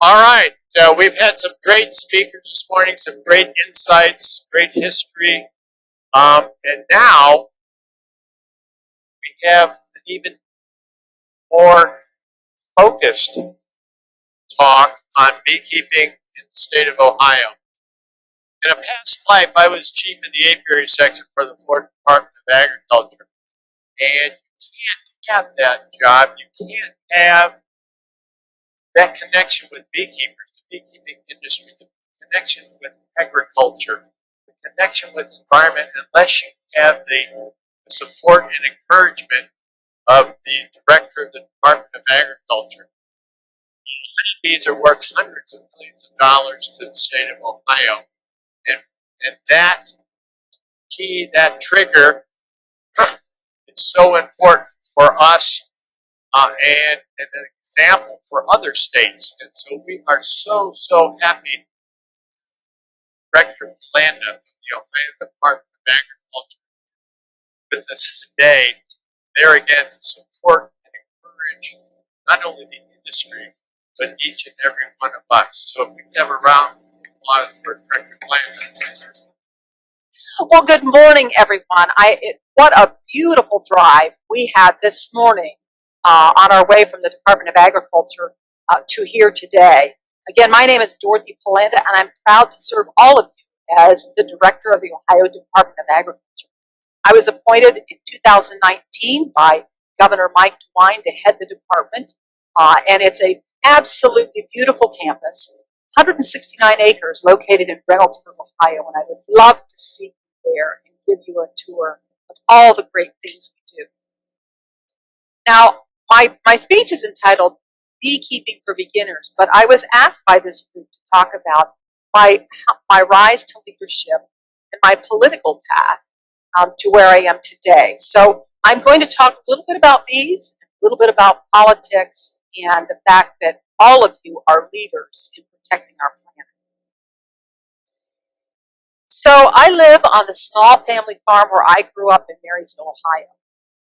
All right, we've had some great speakers this morning, some great insights, great history, and now we have an even more focused talk on beekeeping in the state of Ohio. In a past life, I was chief of the apiary section for the Florida Department of Agriculture, and you can't have that job, you can't have that connection with beekeepers, the beekeeping industry, the connection with agriculture, the connection with the environment, unless you have the support and encouragement of the director of the Department of Agriculture. Honeybees are worth hundreds of millions of dollars to the state of Ohio. And that key, that trigger, is so important for us and an example for other states. And so we are so happy Director Pelanda from the Ohio Department of Agriculture with us today, there again to support and encourage not only the industry, but each and every one of us. So if we can have a round of applause for Director Pelanda. Well, good morning, everyone. What a beautiful drive we had this morning on our way from the Department of Agriculture to here today. Again, my name is Dorothy Pelanda, and I'm proud to serve all of you as the Director of the Ohio Department of Agriculture. I was appointed in 2019 by Governor Mike DeWine to head the department, and it's an absolutely beautiful campus, 169 acres located in Reynoldsburg, Ohio, and I would love to see you there and give you a tour of all the great things we do. Now, my speech is entitled Beekeeping for Beginners, but I was asked by this group to talk about my rise to leadership and my political path to where I am today. So I'm going to talk a little bit about bees, a little bit about politics, and the fact that all of you are leaders in protecting our planet. So I live on the small family farm where I grew up in Marysville, Ohio.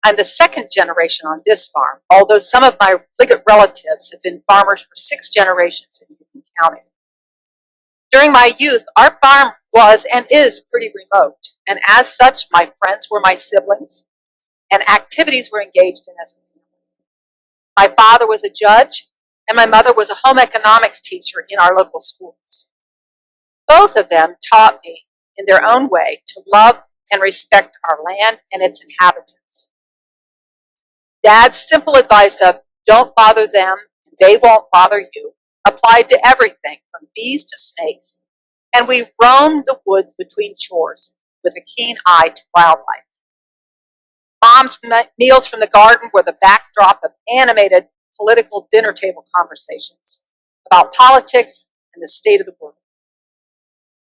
I'm the second generation on this farm, although some of my Liggett relatives have been farmers for 6 generations in Union County. During my youth, our farm was and is pretty remote, and as such, my friends were my siblings, and activities were engaged in as a family. My father was a judge, and my mother was a home economics teacher in our local schools. Both of them taught me, in their own way, to love and respect our land and its inhabitants. Dad's simple advice of don't bother them, they won't bother you, applied to everything from bees to snakes, and we roamed the woods between chores with a keen eye to wildlife. Mom's meals from the garden were the backdrop of animated political dinner table conversations about politics and the state of the world.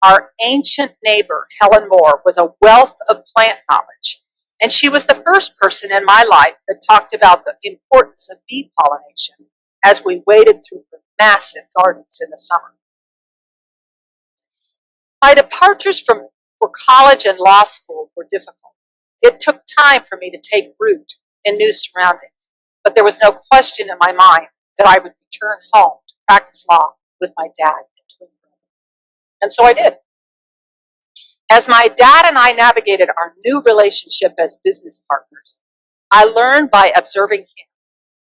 Our ancient neighbor, Helen Moore, was a wealth of plant knowledge, and she was the first person in my life that talked about the importance of bee pollination as we waded through the massive gardens in the summer. My departures for college and law school were difficult. It took time for me to take root in new surroundings, but there was no question in my mind that I would return home to practice law with my dad and twin brother. And so I did. As my dad and I navigated our new relationship as business partners, I learned by observing him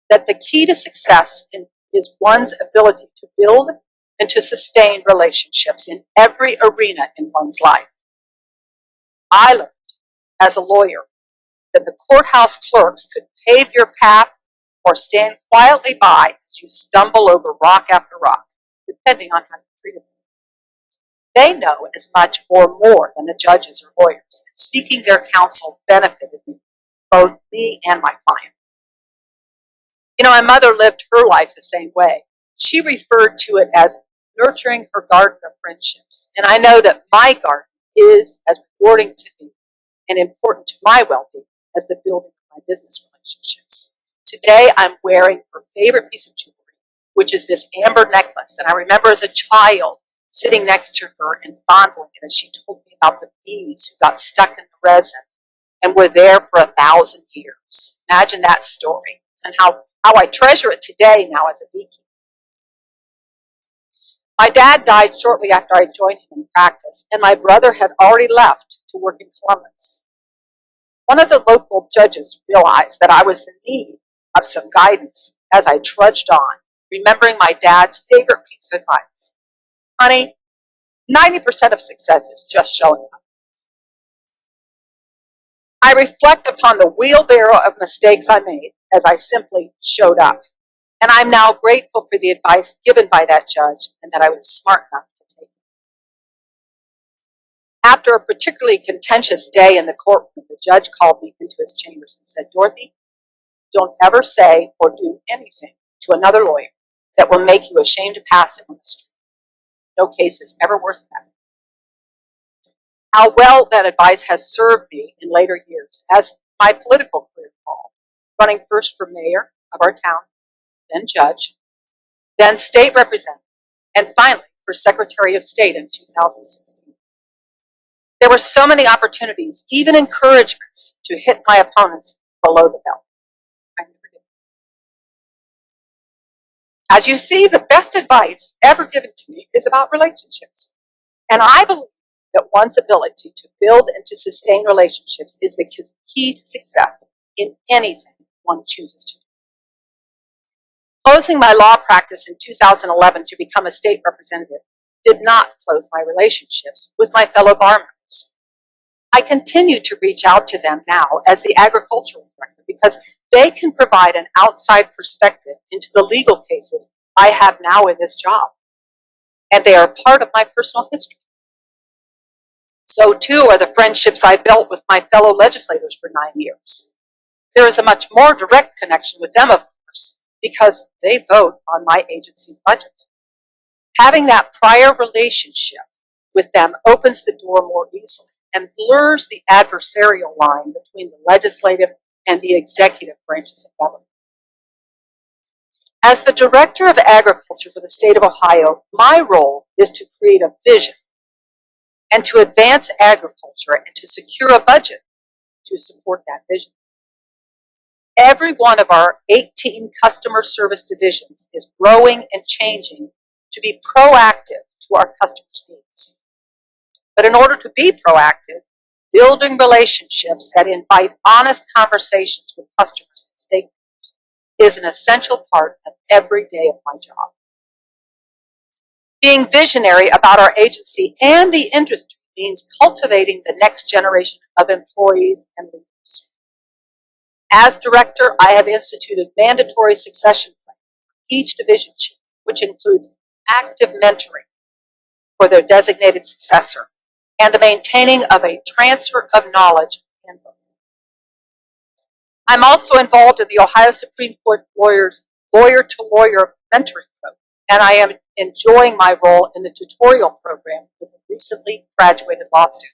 that the key to success is one's ability to build and to sustain relationships in every arena in one's life. I learned, as a lawyer, that the courthouse clerks could pave your path or stand quietly by as you stumble over rock after rock, depending on how you treat them. They know as much or more than the judges or lawyers, and seeking their counsel benefited me, both me and my client. You know, my mother lived her life the same way. She referred to it as nurturing her garden of friendships, and I know that my garden is as rewarding to me and important to my well-being as the building of my business relationships. Today, I'm wearing her favorite piece of jewelry, which is this amber necklace, and I remember as a child sitting next to her and fondling it as she told me about the bees who got stuck in the resin and were there for 1,000 years. Imagine that story and how I treasure it today now as a beekeeper. My dad died shortly after I joined him in practice, and my brother had already left to work in Columbus. One of the local judges realized that I was in need of some guidance as I trudged on, remembering my dad's favorite piece of advice. Honey, 90% of success is just showing up. I reflect upon the wheelbarrow of mistakes I made as I simply showed up. And I'm now grateful for the advice given by that judge and that I was smart enough to take it. After a particularly contentious day in the courtroom, the judge called me into his chambers and said, Dorothy, don't ever say or do anything to another lawyer that will make you ashamed to pass it on the street. No case is ever worth that. How well that advice has served me in later years as my political career evolved, running first for mayor of our town, then judge, then state representative, and finally for Secretary of State in 2016. There were so many opportunities, even encouragements, to hit my opponents below the belt. I never did. As you see, the best advice ever given to me is about relationships. And I believe that one's ability to build and to sustain relationships is the key to success in anything one chooses to do. Closing my law practice in 2011 to become a state representative did not close my relationships with my fellow bar members. I continue to reach out to them now as the agricultural director because they can provide an outside perspective into the legal cases I have now in this job. And they are part of my personal history. So too are the friendships I built with my fellow legislators for 9 years. There is a much more direct connection with them, of course, because they vote on my agency's budget. Having that prior relationship with them opens the door more easily and blurs the adversarial line between the legislative and the executive branches of government. As the Director of Agriculture for the state of Ohio, my role is to create a vision and to advance agriculture and to secure a budget to support that vision. Every one of our 18 customer service divisions is growing and changing to be proactive to our customers' needs. But in order to be proactive, building relationships that invite honest conversations with customers and stakeholders is an essential part of every day of my job. Being visionary about our agency and the industry means cultivating the next generation of employees and leaders. As director, I have instituted mandatory succession plans for each division chief, which includes active mentoring for their designated successor and the maintaining of a transfer of knowledge handbook. I'm also involved in the Ohio Supreme Court lawyers' lawyer-to-lawyer mentoring program, and I am enjoying my role in the tutorial program with a recently graduated law student.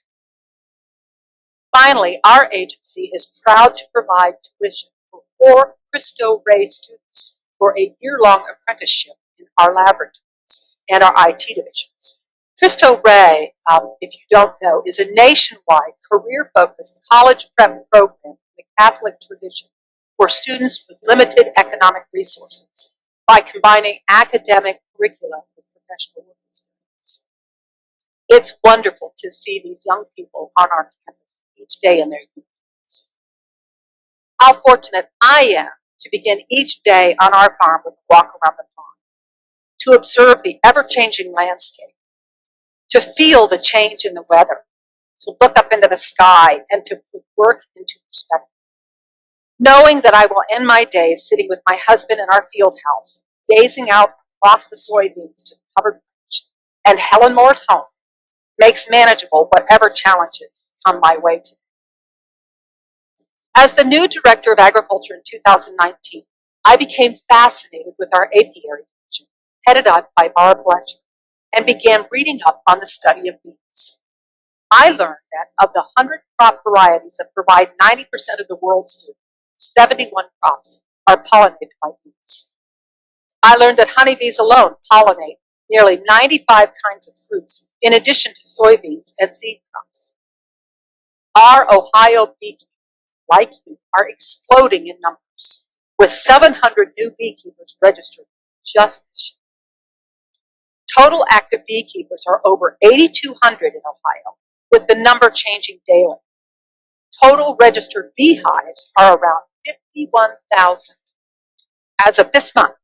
Finally, our agency is proud to provide tuition for 4 Cristo Rey students for a year-long apprenticeship in our laboratories and our IT divisions. Cristo Rey, if you don't know, is a nationwide career-focused college prep program in the Catholic tradition for students with limited economic resources by combining academic curricula with professional work experience. It's wonderful to see these young people on our campus each day in their uniforms. How fortunate I am to begin each day on our farm with a walk around the pond, to observe the ever-changing landscape, to feel the change in the weather, to look up into the sky and to put work into perspective. Knowing that I will end my days sitting with my husband in our field house, gazing out across the soybeans to the covered bridge and Helen Moore's home makes manageable whatever challenges come my way today. As the new Director of Agriculture in 2019, I became fascinated with our apiary division, headed up by Barb Bletcher, and began reading up on the study of bees. I learned that of the 100 crop varieties that provide 90% of the world's food, 71 crops are pollinated by bees. I learned that honeybees alone pollinate nearly 95 kinds of fruits, in addition to soybeans and seed crops. Our Ohio beekeepers, like you, are exploding in numbers, with 700 new beekeepers registered just this year. total active beekeepers are over 8,200 in Ohio, with the number changing daily. Total registered beehives are around 51,000. As of this month,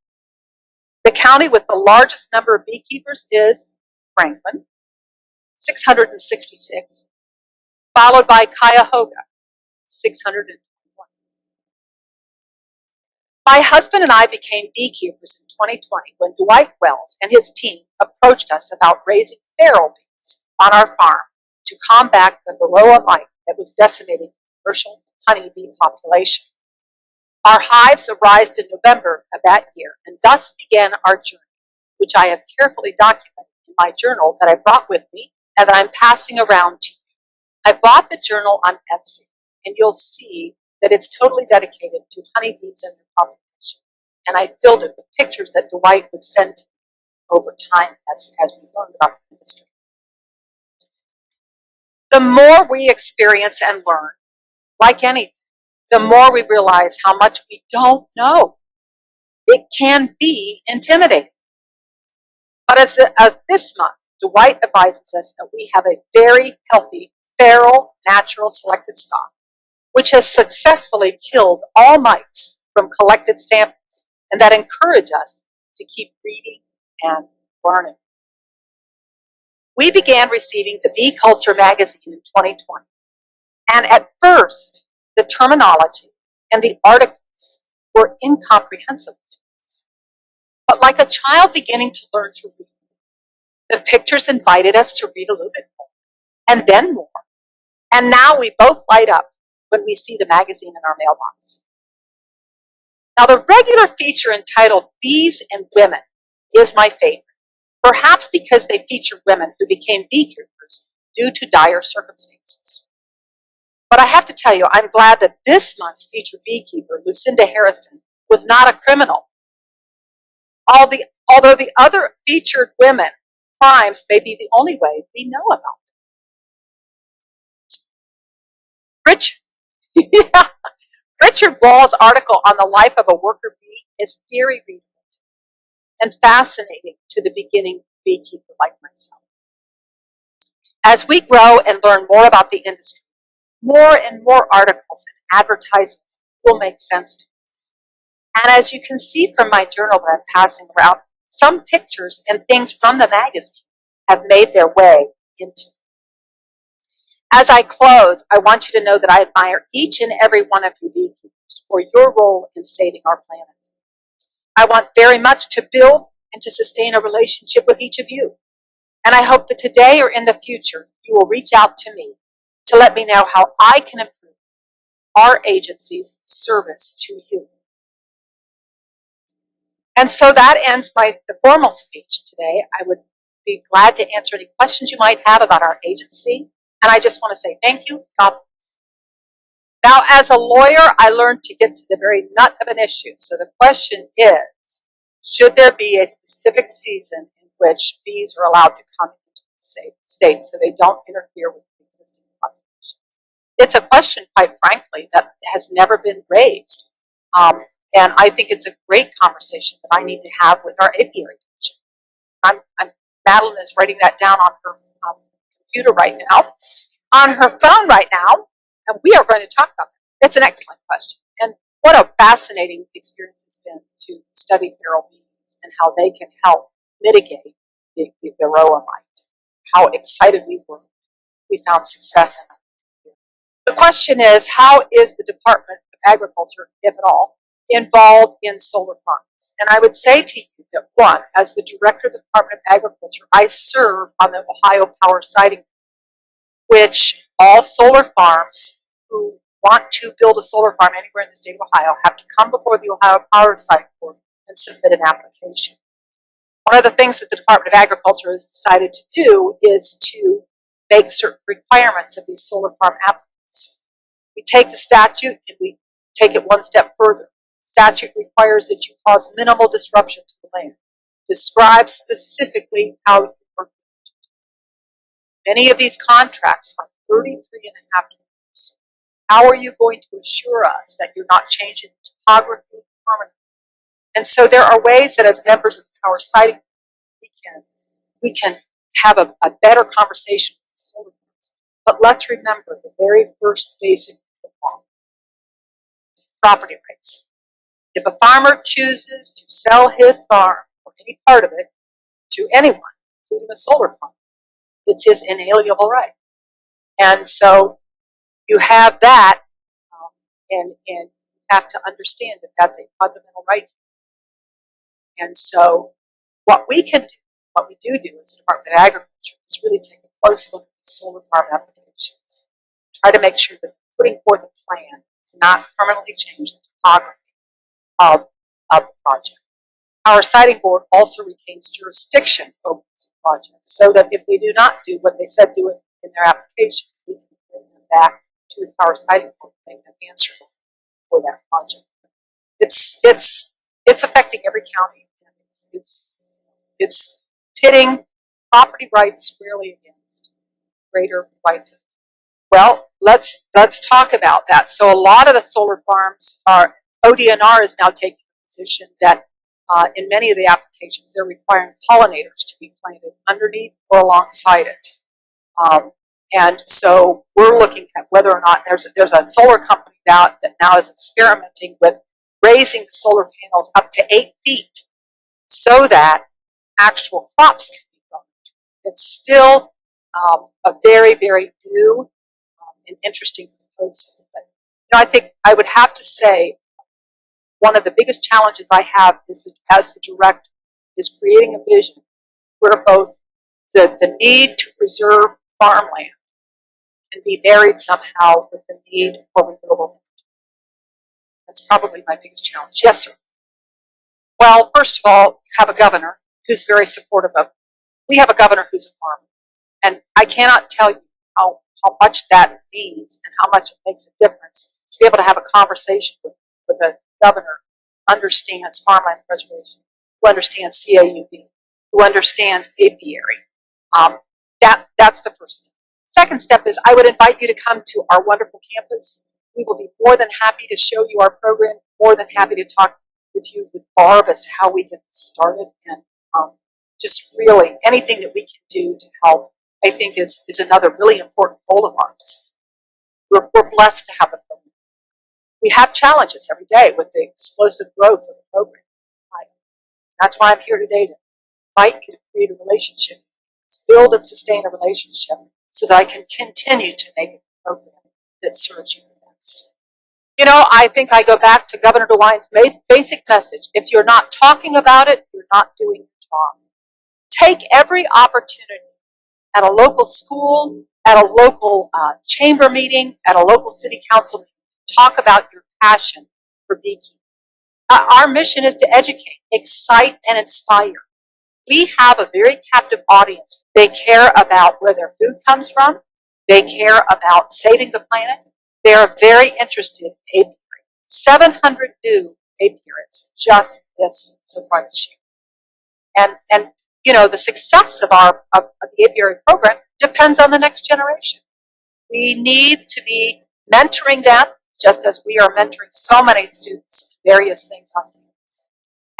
the county with the largest number of beekeepers is Franklin, 666, followed by Cuyahoga, 621. My husband and I became beekeepers in 2020 when Dwight Wells and his team approached us about raising feral bees on our farm to combat the varroa mite that was decimating the commercial honeybee population. Our hives arrived in November of that year, and thus began our journey, which I have carefully documented in my journal that I brought with me and that I'm passing around to you. I bought the journal on Etsy, and you'll see that it's totally dedicated to honeybees and their population. And I filled it with pictures that Dwight would send to me over time as we learned about the industry. The more we experience and learn, like anything, the more we realize how much we don't know. It can be intimidating. But as of this month, Dwight advises us that we have a very healthy, feral, natural selected stock, which has successfully killed all mites from collected samples, and that encourage us to keep reading and learning. We began receiving the Bee Culture magazine in 2020, and at first, the terminology and the articles were incomprehensible to us. But like a child beginning to learn to read, the pictures invited us to read a little bit more, and then more. And now we both light up when we see the magazine in our mailbox. Now, the regular feature entitled Bees and Women is my favorite, perhaps because they feature women who became beekeepers due to dire circumstances. But I have to tell you, I'm glad that this month's featured beekeeper, Lucinda Harrison, was not a criminal. Although the other featured women crimes may be the only way we know about them. Richard Ball's article on the life of a worker bee is very readable and fascinating to the beginning beekeeper like myself. As we grow and learn more about the industry, more and more articles and advertisements will make sense to us. And as you can see from my journal that I'm passing around, some pictures and things from the magazine have made their way into it. As I close, I want you to know that I admire each and every one of you beekeepers for your role in saving our planet. I want very much to build and to sustain a relationship with each of you. And I hope that today or in the future, you will reach out to me to let me know how I can improve our agency's service to you. And so that ends the formal speech today. I would be glad to answer any questions you might have about our agency. And I just want to say thank you. God bless. Now, as a lawyer, I learned to get to the very nut of an issue. So the question is, should there be a specific season in which bees are allowed to come into the state so they don't interfere with the existing populations? It's a question, quite frankly, that has never been raised. And I think it's a great conversation that I need to have with our apiary division. Madeline is writing that down on her computer right now, on her phone right now, and we are going to talk about it. It's an excellent question. And what a fascinating experience it's been to study feral bees and how they can help mitigate the varroa mite. How excited we were. We found success in it. The question is, how is the Department of Agriculture, if at all, involved in solar farms? And I would say to you that, one, as the Director of the Department of Agriculture, I serve on the Ohio Power Siting, which all solar farms who want to build a solar farm anywhere in the state of Ohio have to come before the Ohio Power Siting Board and submit an application. One of the things that the Department of Agriculture has decided to do is to make certain requirements of these solar farm applicants. We take the statute and we take it one step further. The statute requires that you cause minimal disruption to the land. Describe specifically how you work. Many of these contracts are 33.5 years. How are you going to assure us that you're not changing topography permanently? And so there are ways that as members of the Power Siting we can we can have a better conversation with the solar farms. But let's remember the very first basic law: property rights. If a farmer chooses to sell his farm or any part of it to anyone, including a solar farm, it's his inalienable right. And so you have that, and you have to understand that that's a fundamental right. And so what we can do, what we do as the Department of Agriculture, is really take a close look at the solar farm applications. Try to make sure that putting forth a plan does not permanently change the topography of the project. Our siting board also retains jurisdiction over this project, so that if they do not do what they said do it in their application, we can bring them back to the power siting board and make them answerable for that project. It's affecting every county. It's pitting property rights squarely against greater rights. Well, let's talk about that. So a lot of the solar farms are, ODNR is now taking a position that in many of the applications they're requiring pollinators to be planted underneath or alongside it. And so we're looking at whether or not there's a solar company that now is experimenting with raising the solar panels up to 8 feet so that actual crops can be grown. It's still a very, very new and interesting proposal. But I think I would have to say one of the biggest challenges I have is that, as the director, is creating a vision where both the need to preserve farmland can be married somehow with the need for renewable energy. That's probably my biggest challenge. Yes, sir. Well, first of all, you have a governor who's very supportive of it. We have a governor who's a farmer. And I cannot tell you how much that means and how much it makes a difference to be able to have a conversation with a governor who understands farmland preservation, who understands CAUV, who understands apiary. That's the first step. Second step is I would invite you to come to our wonderful campus. We will be more than happy to show you our program, more than happy to talk with you, with Barb, as to how we get started, and just really anything that we can do to help, I think, is another really important goal of ours. We're blessed to have a program. We have challenges every day with the explosive growth of the program. That's why I'm here today, to invite you to create a relationship, to build and sustain a relationship so that I can continue to make a program that serves you the best. You know, I think I go back to Governor DeWine's basic message. If you're not talking about it, you're not doing your job. Take every opportunity at a local school, at a local chamber meeting, at a local city council meeting, to talk about your passion for beekeeping. Our mission is to educate, excite, and inspire. We have a very captive audience. They care about where their food comes from. They care about saving the planet. They are very interested in apiary. 700 new apiarists just so far this year. And you know, the success of the apiary program depends on the next generation. We need to be mentoring them, just as we are mentoring so many students in various things on campus.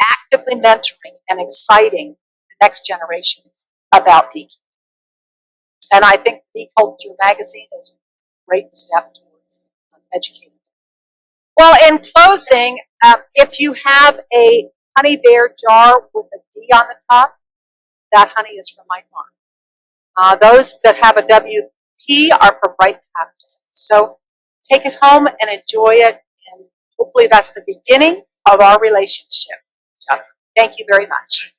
Actively mentoring and exciting the next generations about beekeeping. And I think Bee Culture magazine is a great step towards educating. Well, in closing, if you have a honey bear jar with a D on the top, that honey is from my farm. Those that have a WP are from Bright Patterson. So take it home and enjoy it, and hopefully that's the beginning of our relationship. Thank you very much.